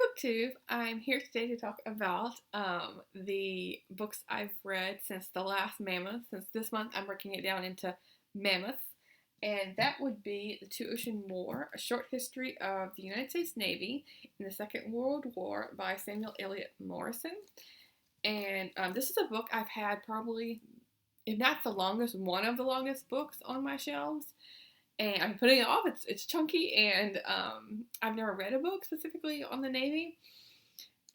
BookTube. I'm here today to talk about the books I've read since the last Mammoth. Since this month, I'm breaking it down into Mammoths, and that would be The Two Ocean War, A Short History of the United States Navy in the Second World War by Samuel Eliot Morison. And this is a book I've had probably, if not the longest, one of the longest books on my shelves, and I'm putting it off. It's chunky, and I've never read a book specifically on the Navy,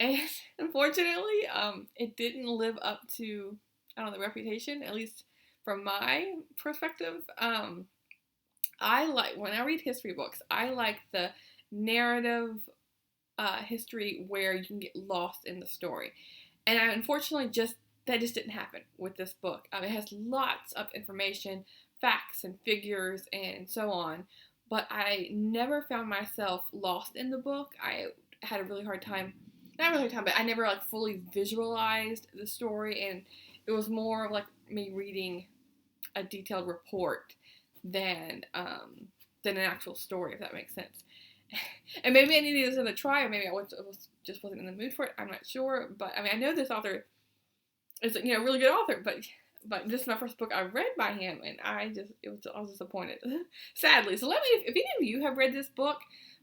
and unfortunately, it didn't live up to, I don't know, the reputation, at least from my perspective. I like, when I read history books, I like the narrative history where you can get lost in the story, and unfortunately, that just didn't happen with this book. It has lots of information, facts and figures and so on, but I never found myself lost in the book. I had a really hard time, not really hard time, but I never like fully visualized the story, and it was more like me reading a detailed report than an actual story, if that makes sense. And maybe I needed to give this a try, or maybe I just wasn't in the mood for it. I'm not sure, but I mean, I know this author is, a really good author, but this is my first book I read by him, and I was disappointed, sadly. So let me, if any of you have read this book,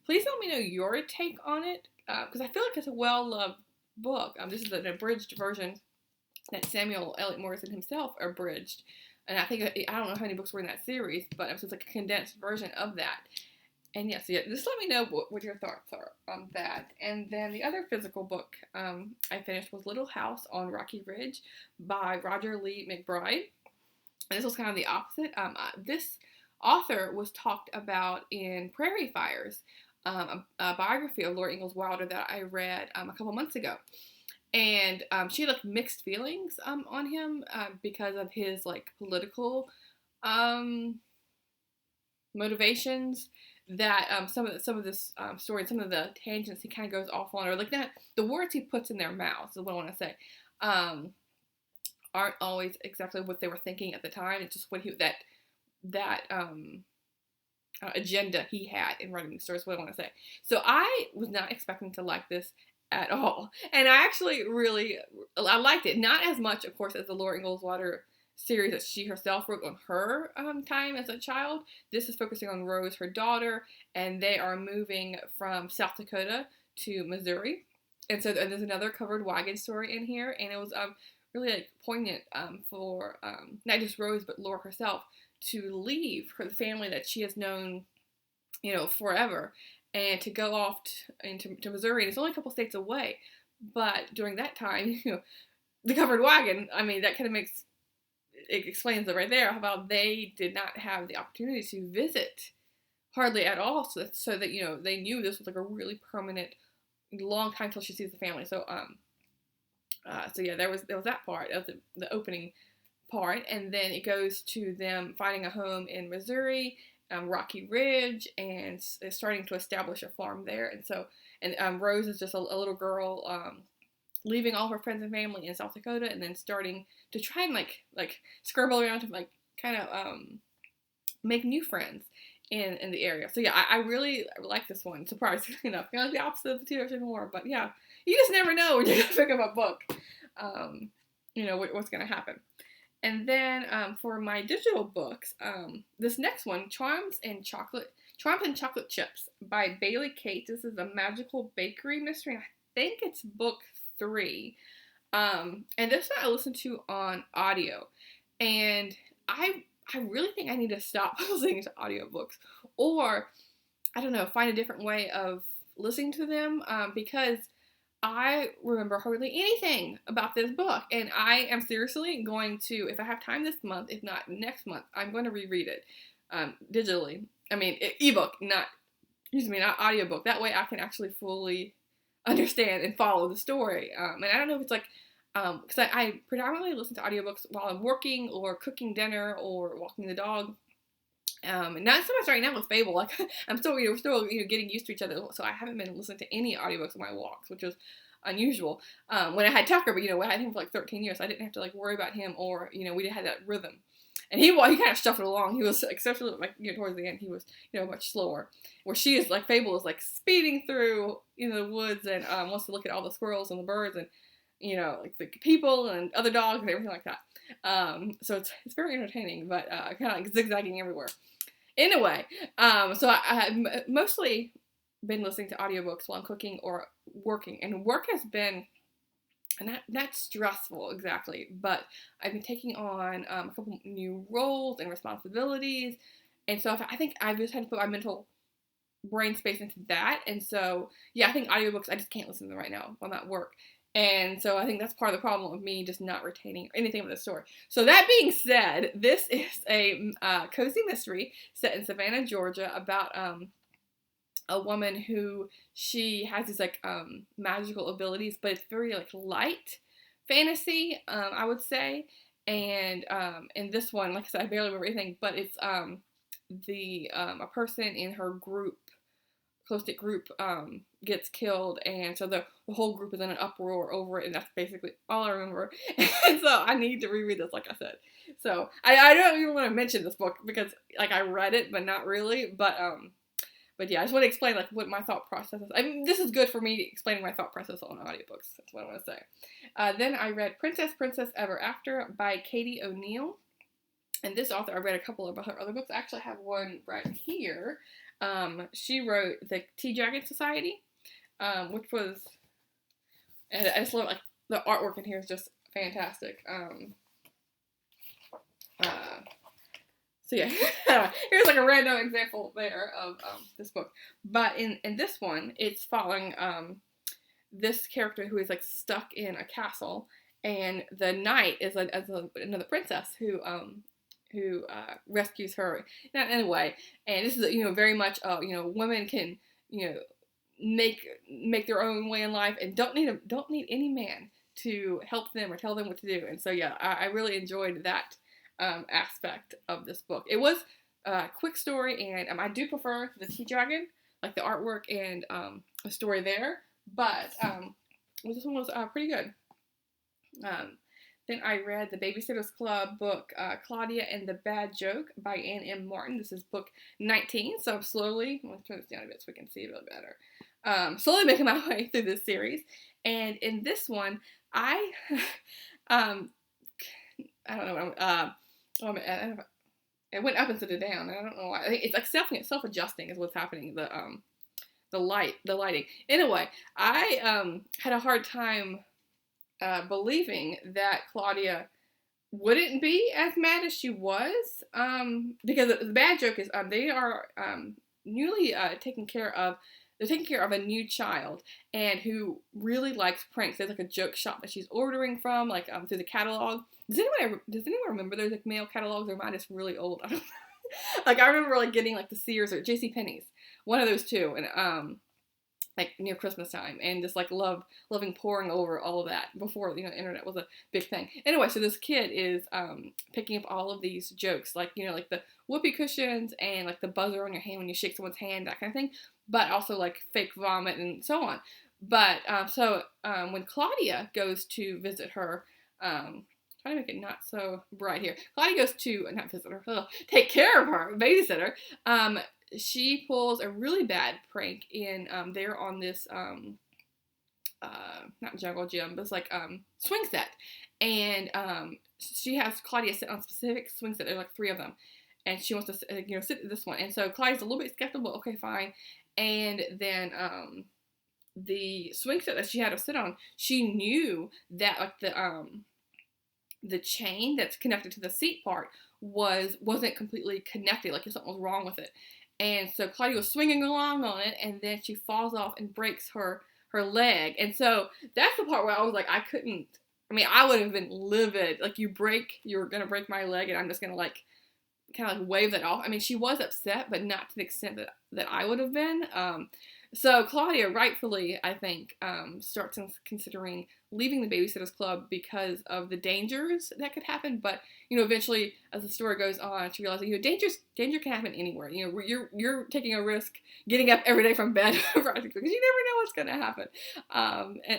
please let me know your take on it, because I feel like it's a well-loved book. This is an abridged version that Samuel Eliot Morison himself abridged, and I don't know how many books were in that series, but it was like a condensed version of that. And yes, just let me know what your thoughts are on that. And then the other physical book I finished was Little House on Rocky Ridge by Roger Lee McBride. And this was kind of the opposite. This author was talked about in Prairie Fires, a biography of Laura Ingalls Wilder that I read a couple months ago. And she had like mixed feelings on him because of his like political motivations. That some of this story, some of the tangents he kind of goes off on, or like that, the words he puts in their mouths is what I want to say, aren't always exactly what they were thinking at the time. It's just what that agenda he had in writing the story is what I want to say. So I was not expecting to like this at all, and I actually I liked it. Not as much, of course, as the Laura Ingalls Wilder series that she herself wrote on her time as a child. This is focusing on Rose, her daughter, and they are moving from South Dakota to Missouri. And so there's another covered wagon story in here, and it was really like poignant for not just Rose but Laura herself to leave her family that she has known, forever, and to go off to Missouri. And it's only a couple states away, but during that time, the covered wagon. I mean, that kind of it explains it right there about they did not have the opportunity to visit hardly at all, so that they knew this was like a really permanent, long time till she sees the family. So yeah, there was that part of the opening part, and then it goes to them finding a home in Missouri, Rocky Ridge, and starting to establish a farm there. And Rose is just a little girl. Leaving all her friends and family in South Dakota, and then starting to try and like scrabble around to like kind of make new friends in the area. So yeah, I really like this one. Surprisingly enough, kind of the opposite of the Two Ocean War, but yeah, you just never know when you're gonna pick up a book. What's gonna happen. And then for my digital books, this next one, Charms and Chocolate Chips by Bailey Cates. This is a magical bakery mystery. I think it's book 3. And this one I listened to on audio, and I really think I need to stop listening to audiobooks, or I don't know, find a different way of listening to them, because I remember hardly anything about this book, and I am seriously going to, if I have time this month, if not next month, I'm going to reread it digitally. I mean, ebook, not audiobook. That way I can actually fully understand and follow the story. And I don't know if it's like, because I predominantly listen to audiobooks while I'm working or cooking dinner or walking the dog. And not so much right now with Fable. Like I'm still, we're still, getting used to each other. So I haven't been listening to any audiobooks on my walks, which was unusual. When I had Tucker, but I had him for like 13 years, so I didn't have to like worry about him, or we had that rhythm. And he kind of shuffled along. He was, especially like, towards the end, he was, much slower. Where she is like, Fable is like speeding through, the woods and wants to look at all the squirrels and the birds and, like the people and other dogs and everything like that. So it's very entertaining, but kind of like zigzagging everywhere. Anyway, so I mostly been listening to audiobooks while I'm cooking or working, and work has been not stressful exactly, but I've been taking on a couple new roles and responsibilities, and so I think I've just had to put my mental brain space into that, and so yeah, I think audiobooks, I just can't listen to them right now while I'm at work. And so I think that's part of the problem of me just not retaining anything of the story. So that being said, this is a cozy mystery set in Savannah, Georgia, about a woman who she has these like magical abilities, but it's very like light fantasy, I would say. And in this one, like I said, I barely remember anything, but it's a person in her group, close-knit group, gets killed, and so the whole group is in an uproar over it, and that's basically all I remember. And so I need to reread this, like I said. So I don't even want to mention this book because like I read it, but not really. But yeah, I just want to explain like what my thought process is. I mean, this is good for me explaining my thought process on audiobooks. That's what I want to say. Then I read Princess Ever After by Katie O'Neill. And this author, I read a couple of her other books. I actually have one right here. She wrote The Tea Dragon Society, which was, and I just love, like, the artwork in here is just fantastic. So yeah, here's like a random example there of this book. But in this one, it's following this character who is like stuck in a castle, and the knight is another princess who rescues her in a way. And this is very much women can make their own way in life and don't need any man to help them or tell them what to do. And so yeah, I really enjoyed that aspect of this book. It was a quick story, and I do prefer the Tea Dragon, like the artwork and the story there. But this one was pretty good. Then I read the Babysitters Club book, Claudia and the Bad Joke by Anne M. Martin. This is book 19, so I'm slowly, I'm going to turn this down a bit so we can see it a little better. Slowly making my way through this series. And in this one, I don't know, it went up instead of down, and I don't know why. I think it's like self-adjusting is what's happening, the lighting. Anyway, I had a hard time believing that Claudia wouldn't be as mad as she was, because the bad joke is they are newly taking care of a new child, and who really likes pranks. There's like a joke shop that she's ordering from, like through the catalog. Does anyone remember there's like mail catalogs, or mine is really old? I don't know. Like I remember like getting like the Sears or JCPenney's, one of those two, and like near Christmas time, and just like loving poring over all of that before the internet was a big thing. Anyway, so this kid is picking up all of these jokes, like like the whoopee cushions and like the buzzer on your hand when you shake someone's hand, that kind of thing, but also like fake vomit and so on. But when Claudia goes to visit her, trying to make it not so bright here. Claudia goes to not visit her, take care of her, babysitter. She pulls a really bad prank in they're on this not jungle gym, but it's like swing set, and she has Claudia sit on a specific swing set. There's like 3 of them, and she wants to sit at this one, and so Claudia's a little bit skeptical. Okay, fine. And then the swing set that she had to sit on, she knew that like the chain that's connected to the seat part wasn't completely connected, like something was wrong with it. And so Claudia was swinging along on it, and then she falls off and breaks her leg. And so that's the part where I was like, I would have been livid. Like, you're gonna break my leg, and I'm just gonna like kind of like wave that off. I mean, she was upset, but not to the extent that I would have been. So Claudia, rightfully, I think, starts considering leaving the Babysitters Club because of the dangers that could happen. But eventually, as the story goes on, she realizes danger can happen anywhere. You're taking a risk getting up every day from bed practically, because you never know what's going to happen.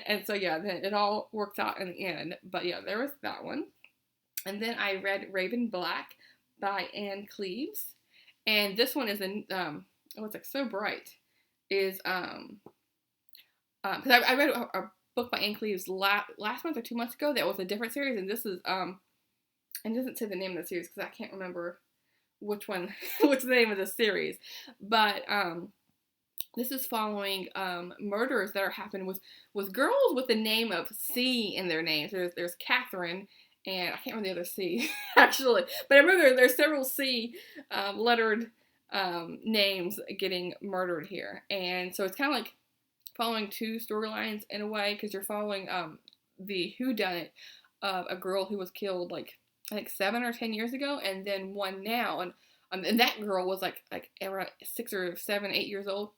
And so yeah, then it all works out in the end. But yeah, there was that one. And then I read Raven Black by Anne Cleves. And this one is oh, it's like so bright. Is because I read a book by Anne Cleves last month or 2 months ago that was a different series, and this is and it doesn't say the name of the series because I can't remember which one, what's the name of the series, but this is following murders that are happening with girls with the name of C in their names. There's Catherine, and I can't remember the other C actually, but I remember there's several C lettered names getting murdered here, and so it's kind of like following two storylines in a way, because you're following the whodunit of a girl who was killed like I think 7 or 10 years ago, and then one now, and that girl was like around 6 or 7, 8 years old,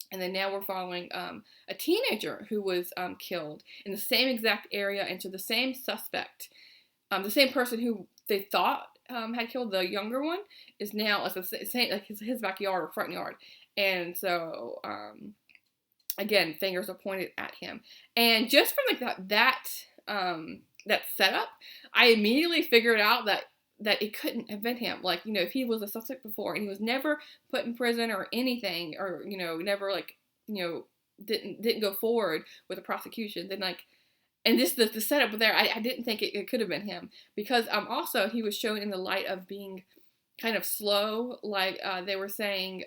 and then now we're following a teenager who was killed in the same exact area, and so the same suspect, the same person who they thought had killed the younger one is now like the same, like his backyard or front yard, and so again, fingers are pointed at him, and just from like that setup, I immediately figured out that it couldn't have been him. Like, you know, if he was a suspect before and he was never put in prison or anything, or, you know, never like, you know, didn't go forward with the prosecution, then like, and this the setup there, I didn't think it could have been him, because also he was shown in the light of being kind of slow, like they were saying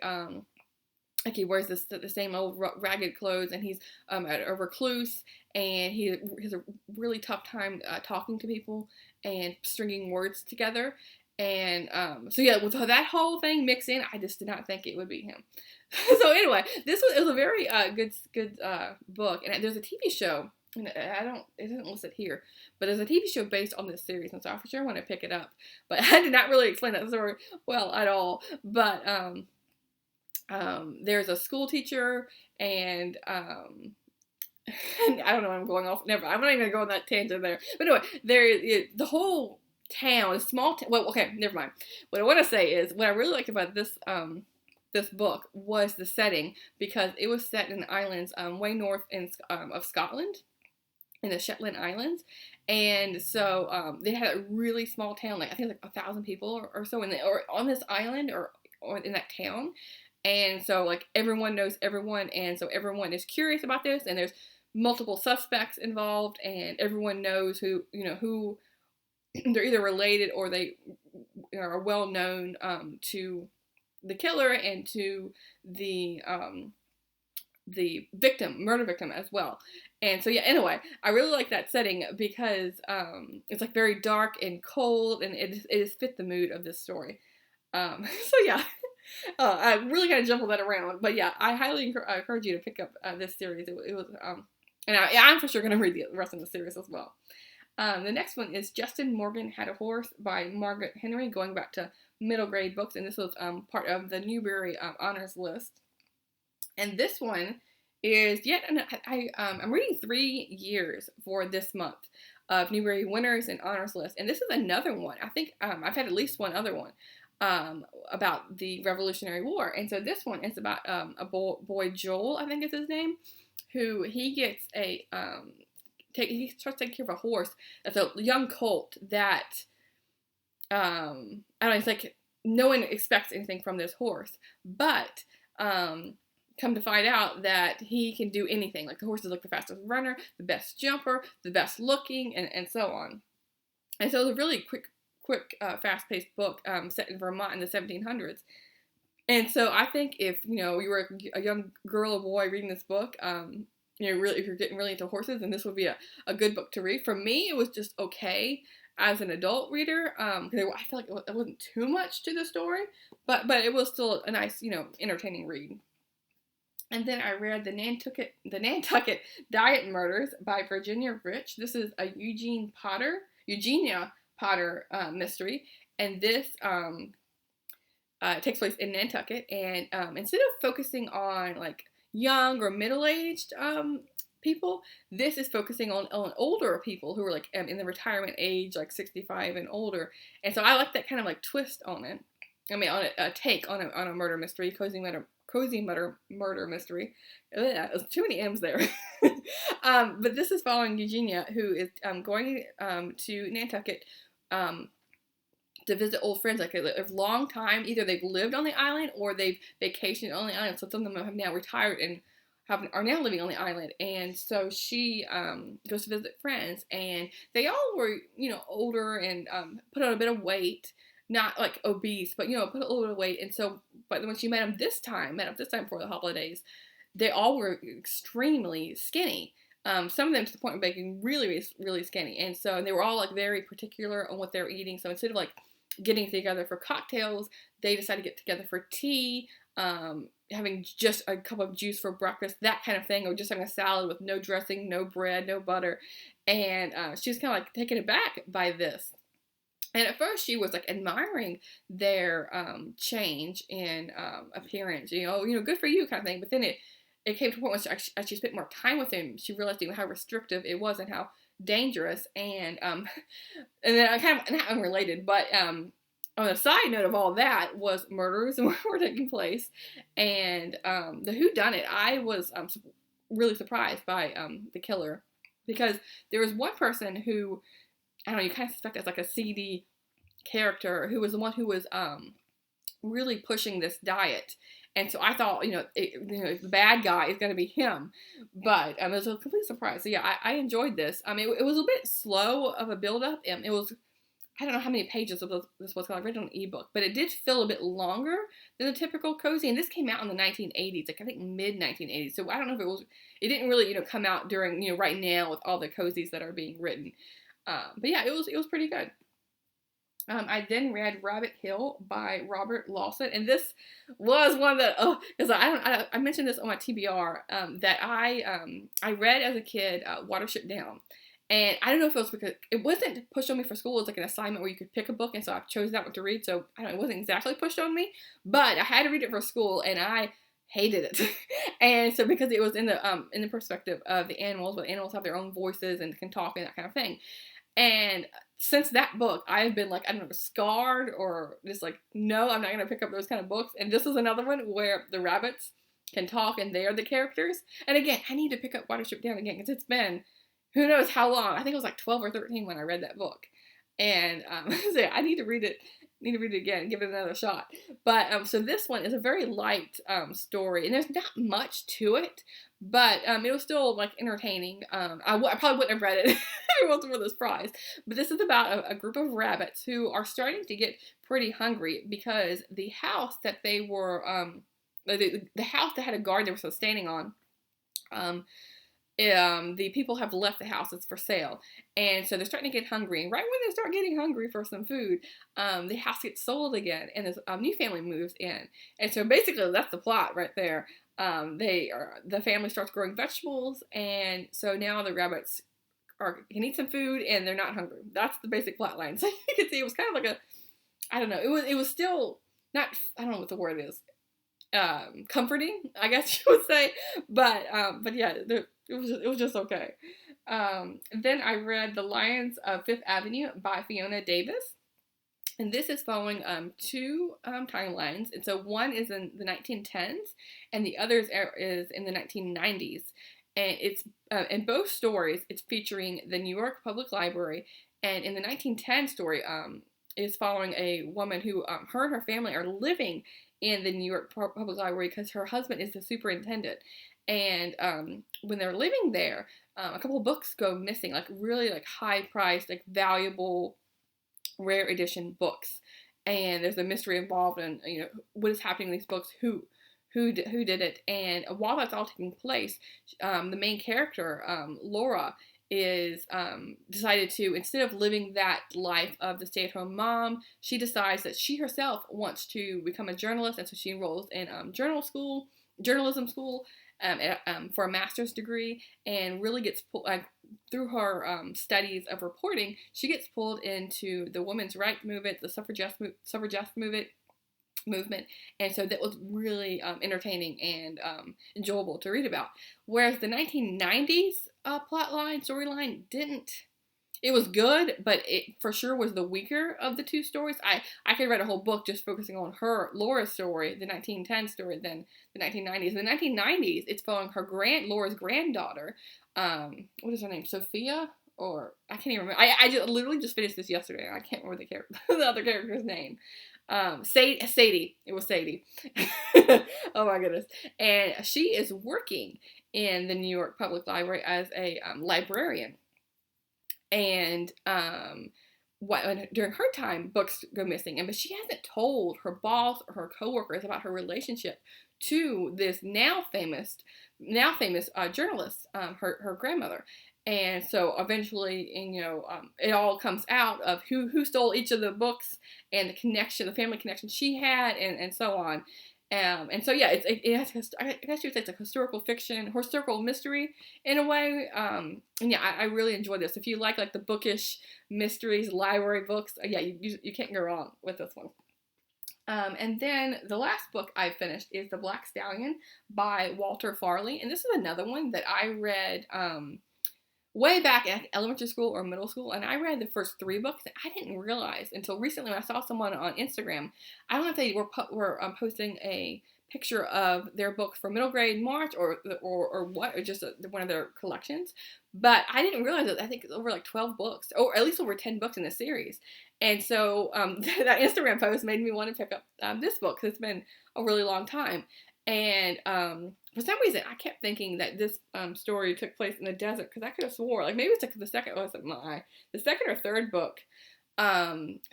like he wears the same old ragged clothes, and he's a recluse, and he has a really tough time talking to people and stringing words together, and so yeah, with that whole thing mixed in, I just did not think it would be him. So anyway, it was a very good book, and there's a TV show, and it isn't listed here, but there's a TV show based on this series, and so I for sure want to pick it up, but I did not really explain that story well at all, but there's a school teacher, and I don't know, I'm going off. Never. I'm not even gonna go on that tangent there. But anyway, the whole town is small. Well, okay, never mind. What I want to say is what I really liked about this book was the setting, because it was set in the islands way north of Scotland, in the Shetland Islands, and so they had a really small town, like I think like 1,000 people or so or on this island or in that town. And so, like, everyone knows everyone, and so everyone is curious about this, and there's multiple suspects involved, and everyone knows who they're either related or they are well known to the killer and to the murder victim as well. And so, yeah, anyway, I really like that setting because it's, like, very dark and cold, and it has fit the mood of this story. So, yeah. I really kind of jumbled that around, but yeah, I highly encourage you to pick up this series. It was, and I'm for sure going to read the rest of the series as well. The next one is Justin Morgan Had a Horse by Margaret Henry, going back to middle grade books, and this was part of the Newbery honors list. And this one is I'm reading 3 years for this month of Newbery winners and honors list, and this is another one. I think I've had at least one other one. About the Revolutionary War, and so this one is about a boy Joel, I think is his name, who he gets he starts taking care of a horse that's a young colt that I don't know, it's like no one expects anything from this horse, but come to find out that he can do anything. Like, the horse is like the fastest runner, the best jumper, the best looking, and so on. And so it's a really quick, fast-paced book set in Vermont in the 1700s. And so I think if, you know, you were a young girl or boy reading this book, you know, really, if you're getting really into horses, then this would be a good book to read. For me, it was just okay as an adult reader, because I feel like it wasn't too much to the story, but it was still a nice, you know, entertaining read. And then I read the Nantucket Diet Murders by Virginia Rich. This is a Eugenia Potter mystery, and this takes place in Nantucket, and instead of focusing on like young or middle-aged people, this is focusing on older people who are like in the retirement age, like 65 and older, and so I like that kind of like twist on it. I mean, on a take on a murder mystery, cozy murder mystery. There's too many M's there. But this is following Eugenia, who is going to Nantucket to visit old friends, like a long time. Either they've lived on the island or they've vacationed on the island. So some of them have now retired and are now living on the island. And so she goes to visit friends, and they all were, older and put on a bit of weight. Not like obese, but put a little bit of weight. And so, but when she met up this time for the holidays, they all were extremely skinny. Some of them to the point of being really, really, really skinny. And so they were all like very particular on what they were eating. So instead of like getting together for cocktails, they decided to get together for tea, having just a cup of juice for breakfast, that kind of thing, or just having a salad with no dressing, no bread, no butter. And she was kind of like taken aback by this. And at first she was like admiring their change in appearance, good for you kind of thing. But then it came to a point when as she spent more time with him, she realized how restrictive it was and how dangerous. And then I kind of, not unrelated, but on the side note of all that was murders were taking place. And the whodunit, I was really surprised by the killer, because there was one person who, I don't know, you kind of suspect as like a seedy character, who was the one who was really pushing this diet. And so I thought, the bad guy is going to be him. But it was a complete surprise. So yeah, I enjoyed this. It was a bit slow of a build-up. It was, I don't know how many pages of this was, because I read it on an ebook, but it did feel a bit longer than the typical cozy. And this came out in the 1980s, like I think mid-1980s. So I don't know if it didn't really, come out during, right now with all the cozies that are being written. But yeah, it was pretty good. I then read Rabbit Hill by Robert Lawson, and this was one that, because I mentioned this on my TBR, that I read as a kid, Watership Down, and I don't know if it was because it wasn't pushed on me for school. It was like an assignment where you could pick a book, and so I chose that one to read. So I don't know, it wasn't exactly pushed on me, but I had to read it for school, and I hated it. And so because it was in the perspective of the animals, but animals have their own voices and can talk and that kind of thing. And since that book, I've been like, I don't know, scarred or just like, no, I'm not going to pick up those kind of books. And this is another one where the rabbits can talk and they're the characters. And again, I need to pick up Watership Down again, because it's been who knows how long. I think it was like 12 or 13 when I read that book. And so yeah, I need to read it. Need to read it again, give it another shot. But so this one is a very light story, and there's not much to it, but it was still like entertaining. I probably wouldn't have read it if it wasn't for this prize. But this is about a group of rabbits who are starting to get pretty hungry, because the house that they were the house that had a garden they were still standing on, the people have left the house. It's for sale. And so they're starting to get hungry. And right when they start getting hungry for some food, the house gets sold again, and this new family moves in. And so basically that's the plot right there. The family starts growing vegetables, and so now the rabbits can eat some food and they're not hungry. That's the basic plot line. So you can see it was kind of like I don't know, it was still not, I don't know what the word is, comforting, I guess you would say, but yeah, it was just okay. Then I read The Lions of Fifth Avenue by Fiona Davis, and this is following two timelines. And so one is in the 1910s, and the other is in the 1990s. And it's in both stories, it's featuring the New York Public Library. And in the 1910 story, is following a woman who her and her family are living in the New York Public Library because her husband is the superintendent. And when they're living there, a couple of books go missing, like really like high priced, like valuable, rare edition books. And there's a mystery involved in, what is happening in these books, who did it. And while that's all taking place, the main character, Laura, is decided to, instead of living that life of the stay-at-home mom, she decides that she herself wants to become a journalist, and so she enrolls in journalism school for a master's degree, and really gets pulled, through her studies of reporting, she gets pulled into the women's rights movement, the suffragette movement, and so that was really entertaining and enjoyable to read about. Whereas the 1990s storyline didn't. It was good, but it for sure was the weaker of the two stories. I could read a whole book just focusing on Laura's story, the 1910 story, than the 1990s. In the 1990s, it's following Laura's granddaughter. What is her name? Sophia or I can't even remember. I just literally just finished this yesterday. I can't remember the other character's name. Sadie. It was Sadie. Oh my goodness. And she is working in the New York Public Library as a librarian. And during her time, books go missing, but she hasn't told her boss or her coworkers about her relationship to this now famous journalist, her grandmother. And so eventually, it all comes out of who stole each of the books and the family connection she had, and so on. And so yeah, it has, I guess you would say it's a historical mystery in a way. And yeah, I really enjoy this. If you like the bookish mysteries, library books, yeah, you can't go wrong with this one. And then the last book I finished is The Black Stallion by Walter Farley. And this is another one that I read way back in elementary school or middle school. And I read the first 3 books. And I didn't realize until recently when I saw someone on Instagram. I don't know if they were posting a picture of their book for middle grade March or what, or just one of their collections. But I didn't realize that I think it's over 12 books, or at least over 10 books in the series. And so that Instagram post made me want to pick up this book because it's been a really long time. And for some reason, I kept thinking that this story took place in the desert because I could have swore maybe it's the second or third book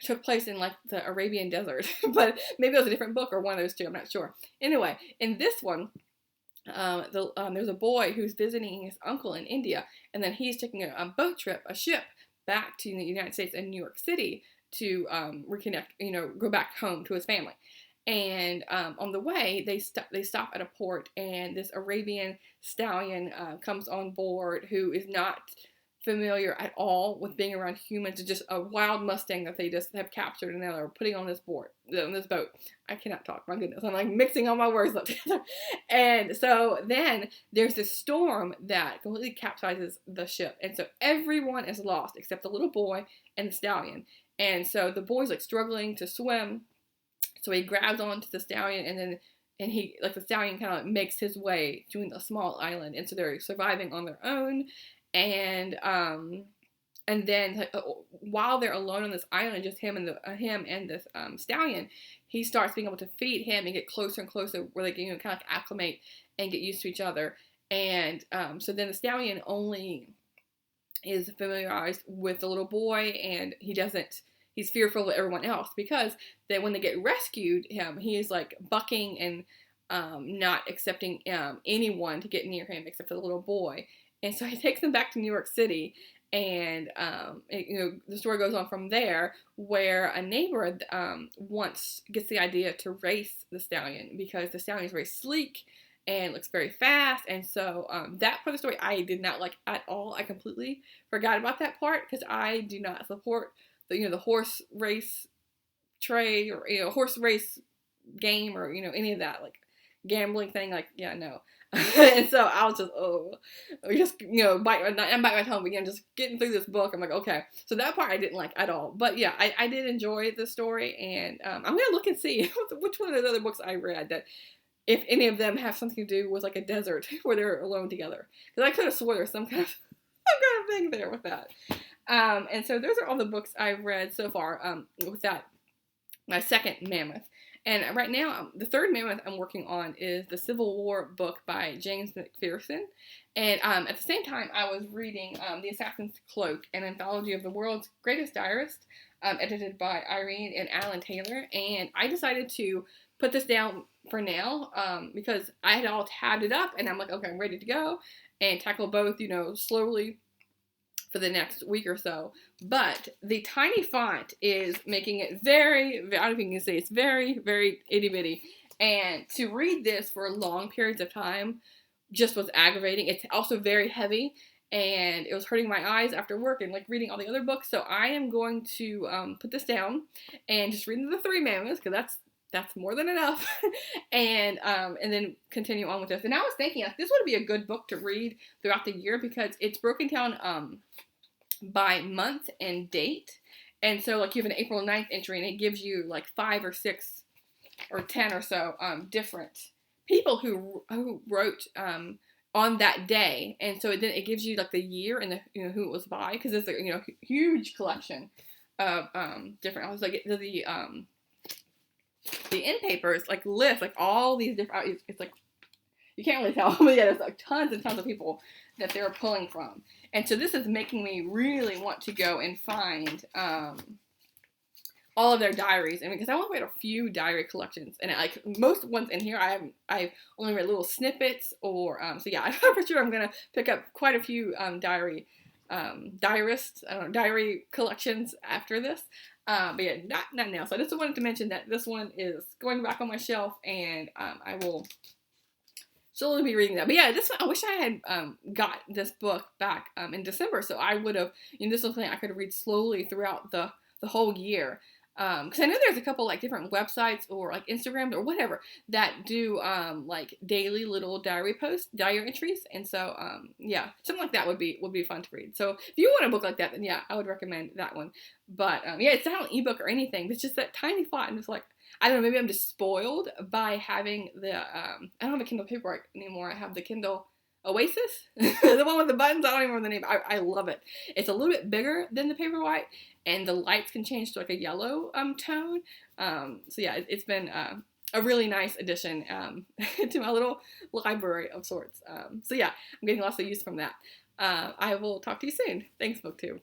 took place in the Arabian desert, but maybe it was a different book or one of those two. I'm not sure. Anyway, in this one, there's a boy who's visiting his uncle in India, and then he's taking a ship back to the United States and New York City to reconnect, go back home to his family. And on the way, they stop at a port, and this Arabian stallion comes on board, who is not familiar at all with being around humans. It's just a wild Mustang that they just have captured, and now they're putting on this boat. I cannot talk. My goodness, I'm mixing all my words up together. And so then there's this storm that completely capsizes the ship, and so everyone is lost except the little boy and the stallion. And so the boy's struggling to swim. So he grabs onto the stallion, and the stallion kind of makes his way to a small island, and so they're surviving on their own. And then while they're alone on this island, just him and this stallion, he starts being able to feed him and get closer and closer, where they can kind of acclimate and get used to each other. And so then the stallion only is familiarized with the little boy, and he's fearful of everyone else, because then when they get rescued, he's bucking and not accepting anyone to get near him except for the little boy. And so he takes them back to New York City, and the story goes on from there, where a neighbor once gets the idea to race the stallion, because the stallion is very sleek and looks very fast. And so that part of the story I did not like at all. I completely forgot about that part, because I do not support the horse race trade, or horse race game, or any of that gambling thing. No. And so I was just bite my tongue again, just getting through this book. I'm okay, so that part I didn't like at all. But yeah, I did enjoy the story, and I'm gonna look and see which one of those other books I read, that if any of them have something to do with a desert where they're alone together, because I could have swore there's some kind of thing there with that. And so those are all the books I've read so far, with that, my second mammoth. And right now, the third mammoth I'm working on is the Civil War book by James McPherson. And at the same time, I was reading The Assassin's Cloak, an anthology of the world's greatest diarist, edited by Irene and Alan Taylor. And I decided to put this down for now, because I had all tabbed it up, and I'm okay, I'm ready to go and tackle both, slowly for the next week or so. But the tiny font is making it very, I don't know if you can see, it's very, very itty bitty. And to read this for long periods of time just was aggravating. It's also very heavy, and it was hurting my eyes after work and reading all the other books. So I am going to put this down and just read the 3 mammoths, because that's more than enough. and then continue on with this. And I was thinking this would be a good book to read throughout the year, because it's broken down by month and date. And so you have an April 9th entry, and it gives you 5 or 6 or 10 or so different people who wrote on that day, and so then it gives you like the year and the who it was by, because it's a huge collection of different. I was like the end papers like list like all these different. It's like you can't really tell, but yeah, there's like tons and tons of people that they're pulling from, and so this is making me really want to go and find all of their diaries, and because I only read a few diary collections, and like most ones in here, I've only read little snippets, or so yeah, for sure I'm gonna pick up quite a few diary collections after this, but yeah, not now. So I just wanted to mention that this one is going back on my shelf, and I will slowly be reading that. But yeah, this one, I wish I had got this book back in December, so I would have, this was something I could read slowly throughout the whole year. Because I know there's a couple like different websites or like Instagrams or whatever that do like daily little diary entries, and so yeah, something like that would be fun to read. So if you want a book like that, then yeah, I would recommend that one. But yeah, it's not an ebook or anything. It's just that tiny font, and it's like, I don't know, maybe I'm just spoiled by having the I don't have a Kindle Paperwhite anymore. I have the Kindle Oasis, the one with the buttons. I don't even remember the name. I love it. It's a little bit bigger than the Paperwhite, and the lights can change to like a yellow tone. So yeah, it's been a really nice addition to my little library of sorts. So yeah, I'm getting lots of use from that. I will talk to you soon. Thanks, BookTube.